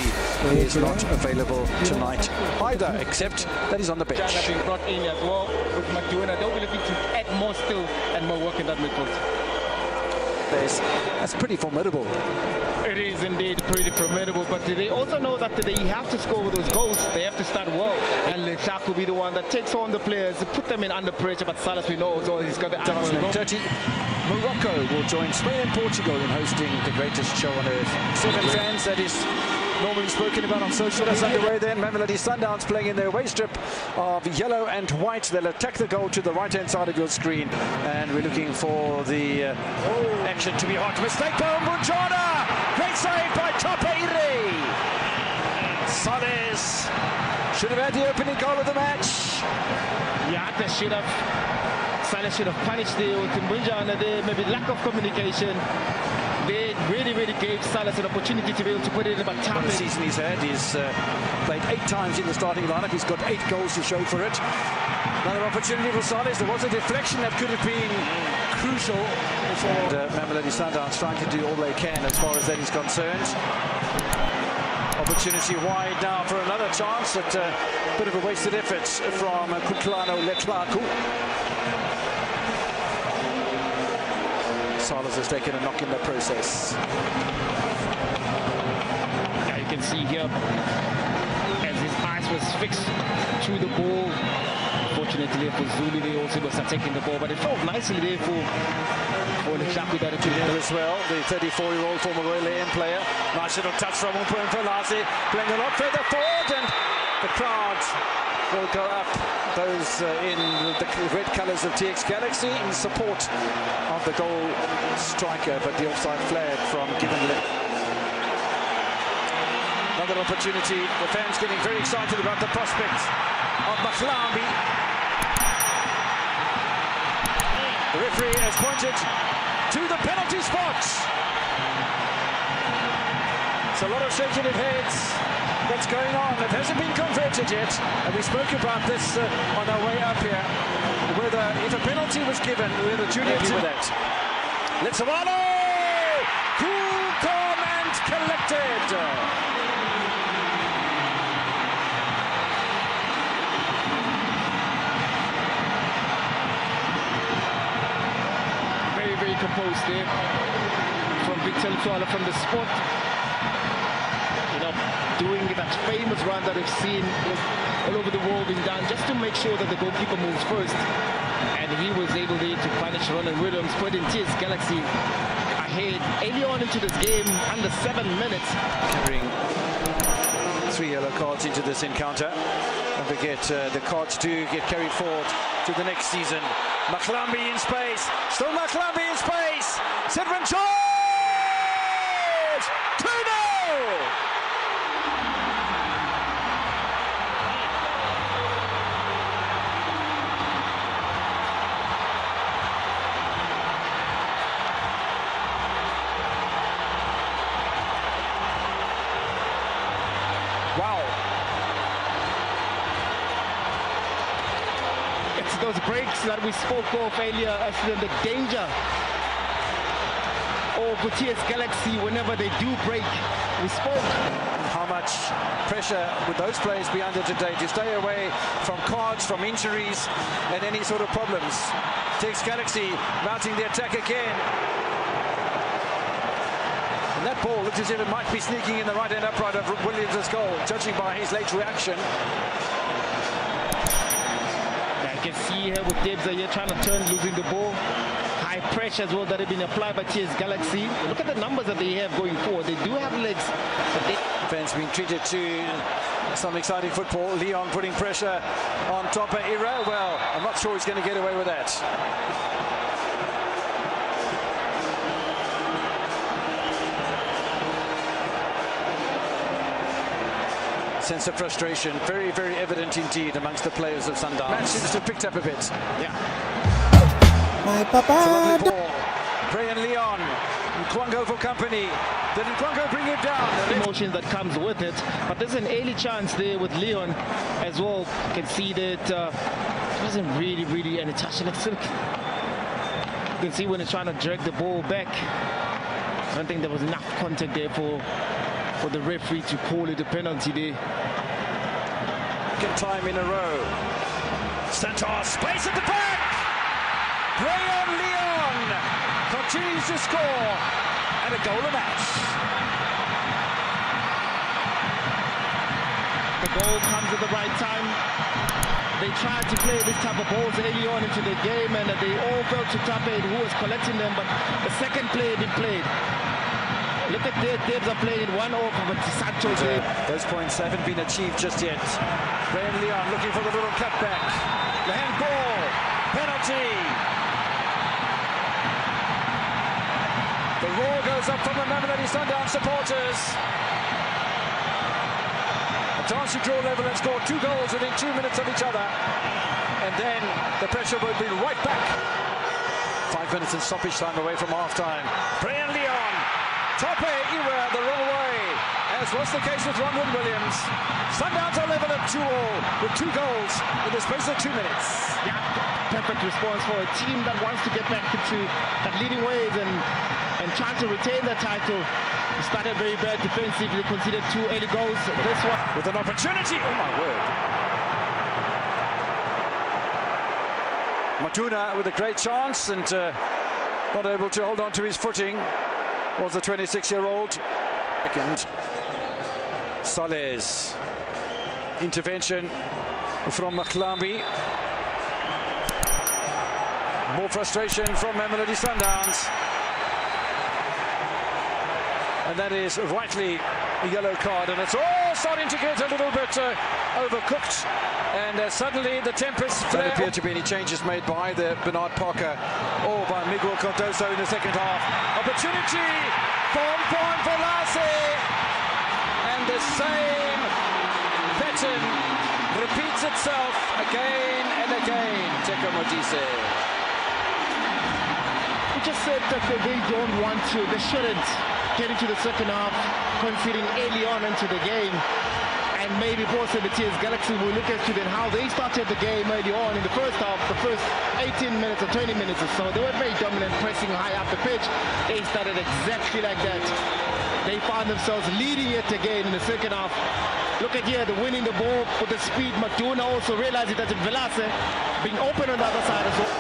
Mvelase is not available tonight either, except that he's on the bench. Being brought in as well with McDonough. They'll be looking to add more skill and more work in that midfield. That's pretty formidable. It is indeed pretty formidable, but they also know that they have to score those goals. They have to start well, and Lethu will be the one that takes on the players, put them in under pressure. But Salas, we know, so he's got the 2030. Morocco will join Spain and Portugal in hosting the greatest show on earth. 7 fans, that is normally spoken about on social media. Underway then, Mamelodi Sundowns playing in their away strip of yellow and white. They'll attack the goal to the right-hand side of your screen, and we're looking for the action to be hot. Mistake by Mbombela. Great save by Mpho. Salas should have had the opening goal of the match. Yeah, they should have. Salas should have punished the Mbombela there. Maybe lack of communication. They really gave Salas an opportunity to be able to put it in, but what a season he's had. He's played 8 times in the starting lineup. He's got 8 goals to show for it. Another opportunity for Salas. There was a deflection that could have been crucial for Mamelodi Sundowns, trying to do all they can as far as that is concerned. Opportunity wide now for another chance. At a bit of a wasted effort from Letsoalo. Salas has taken a knock in the process. Yeah, you can see here as his eyes was fixed to the ball. Fortunately for Zulu, they also was taking the ball, but it felt nicely there for Lethu that it could have as well. The 34-year-old former Brayan Leon player. Nice little touch from Mpho Mvelase, playing a lot further forward, and the crowd will go up. Those in the red colours of TX Galaxy in support of the goal striker, but the offside flag from Given. Another opportunity. The fans getting very excited about the prospect of Mhlawumbi. The referee has pointed to the penalty spot. It's a lot of shaking of heads that's going on. It hasn't been converted yet, and we spoke about this on our way up here, whether if a penalty was given, whether Julian with that. Letsoalo, cool, calm and collected. Very composed there from Letsoalo from the spot. Doing that famous run that we've seen all over the world being done, just to make sure that the goalkeeper moves first. And he was able to punish Ronald Williams, putting TX Galaxy ahead early on into this game, under 7 minutes. Carrying 3 yellow cards into this encounter. Don't forget, the cards do get carried forward to the next season. Mhlawumbi in space, still Mhlawumbi in space. Sedwyn George! 2-0! Wow. It's those breaks that we spoke of earlier as the danger of TX Galaxy whenever they do break. We spoke. How much pressure would those players be under today to stay away from cards, from injuries and any sort of problems? TX Galaxy mounting the attack again. And that ball looks as if it might be sneaking in the right-hand upright of Williams' goal, judging by his late reaction. Yeah, you can see here with Debza here trying to turn, losing the ball. High pressure as well that have been applied by TX Galaxy. Look at the numbers that they have going forward. They do have legs. Fans being treated to some exciting football. Leon putting pressure on Mpho Mvelase. Well, I'm not sure he's going to get away with that. Sense of frustration, very evident indeed amongst the players of Sundowns. Match seems to have picked up a bit. Yeah. My papa. It's a lovely ball. Brayan Leon, Mkwango for company. Did Mkwango bring it down? Emotion that comes with it, but there's an early chance there with Leon as well. You can see that it wasn't really any touch. You can see when it's trying to drag the ball back. I don't think there was enough contact there for for the referee to call it a penalty there. Second time in a row. Santos, space at the back! Brayan Leon continues to score, and a goal a match. The goal comes at the right time. They tried to play this type of balls early on into the game, and they all fell to Tape, who was collecting them, but the second play had been played. Look at their Debs are playing one off of Santos there. Those points haven't been achieved just yet. Brayan Leon looking for the little cutback. The handball, penalty. The roar goes up from the Mamelodi Sundowns supporters. A chance to draw level and score 2 goals within 2 minutes of each other. And then the pressure will be right back. 5 minutes in stoppage time away from half-time. Brayan Leon, Tape Ira the wrong way, as was the case with Ron Williams. Sundowns are level at 2-2 with 2 goals in the space of 2 minutes. Yeah, perfect response for a team that wants to get back into that leading ways and trying to retain the title. Started very bad defensively, conceded 2 early goals. This one with an opportunity. Oh my word. Matuna with a great chance and not able to hold on to his footing was the 26-year-old. Second, Saleh's intervention from Mkhlambi. More frustration from Mamelodi Sundowns. And that is rightly a yellow card, and it's all starting to get a little bit overcooked, and suddenly the tempers flare. Don't appear to be any changes made by the Bernard Parker or by Miguel Cardoso in the second half. Opportunity for Mpho Mvelase, and the same pattern repeats itself again and again. Teko Modise. We just said that they don't want to, they shouldn't get into the second half, conceding early on into the game. And maybe Mpho Mvelase Galaxy will look at then how they started the game early on in the first half, the first 18 minutes or 20 minutes or so. They were very dominant, pressing high up the pitch. They started exactly like that. They found themselves leading it again in the second half. Look at here, the winning the ball with the speed. Matuna also realizing that Mvelase being open on the other side as well.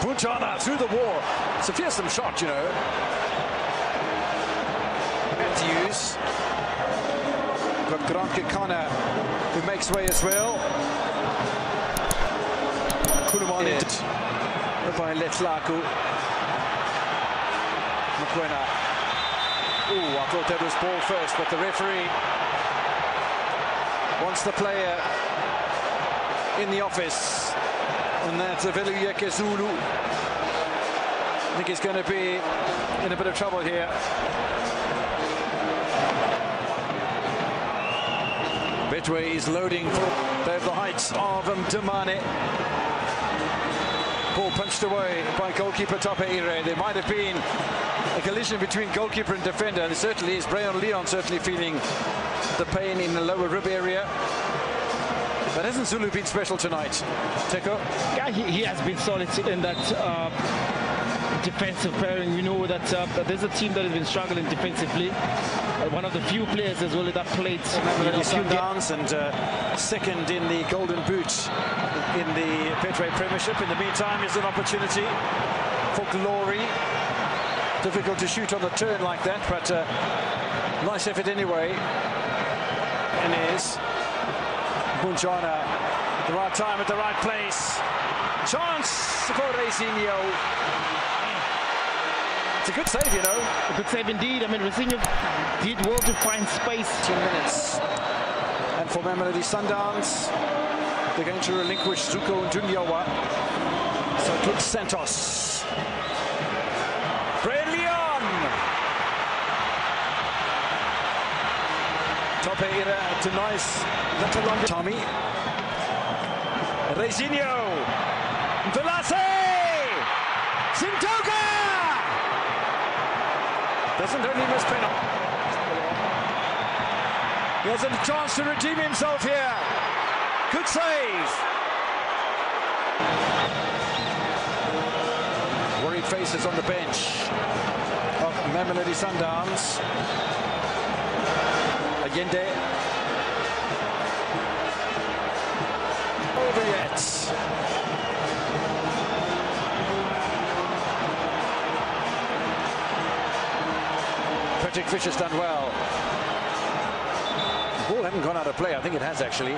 Punjana through the wall. It's a fearsome shot, you know. To use. Got Granke Kana, who makes way as well. Kuluman it by Letsoalo. Mokoena. Ooh, I thought that was ball first, but the referee wants the player in the office. And that's Veluyeke Zulu. I think he's going to be in a bit of trouble here. Betway is loading for the heights of Mdimane. Ball punched away by goalkeeper Tape Ire. There might have been a collision between goalkeeper and defender, and it certainly is. Brayan Leon certainly feeling the pain in the lower rib area. But hasn't Zulu been special tonight, Teko? Yeah, he has been solid in that defensive pairing. We know that there's a team that has been struggling defensively. One of the few players as well that played Mamelodi Sundowns and second in the Golden Boot in the Betway Premiership. In the meantime, is an opportunity for glory. Difficult to shoot on the turn like that, but nice effort anyway. And is Bunjana, the right time at the right place. Chance for Reisinho. It's a good save, you know. A good save indeed. I mean, Reisinho did well to find space. 2 minutes. And for Mamelodi Sundowns, they're going to relinquish Zuko and Dunyawa. So it looks Santos. Brayan Leon. Tape Ire denies little longer. Tommy. Reisinho. Mvelase. Sintoka. Doesn't only miss penalty. He has a chance to redeem himself here. Good save. Worried faces on the bench of Mamelodi Sundowns. Allende. Over yet. Patrick Fisher's done well. The ball hadn't gone out of play. I think it has actually.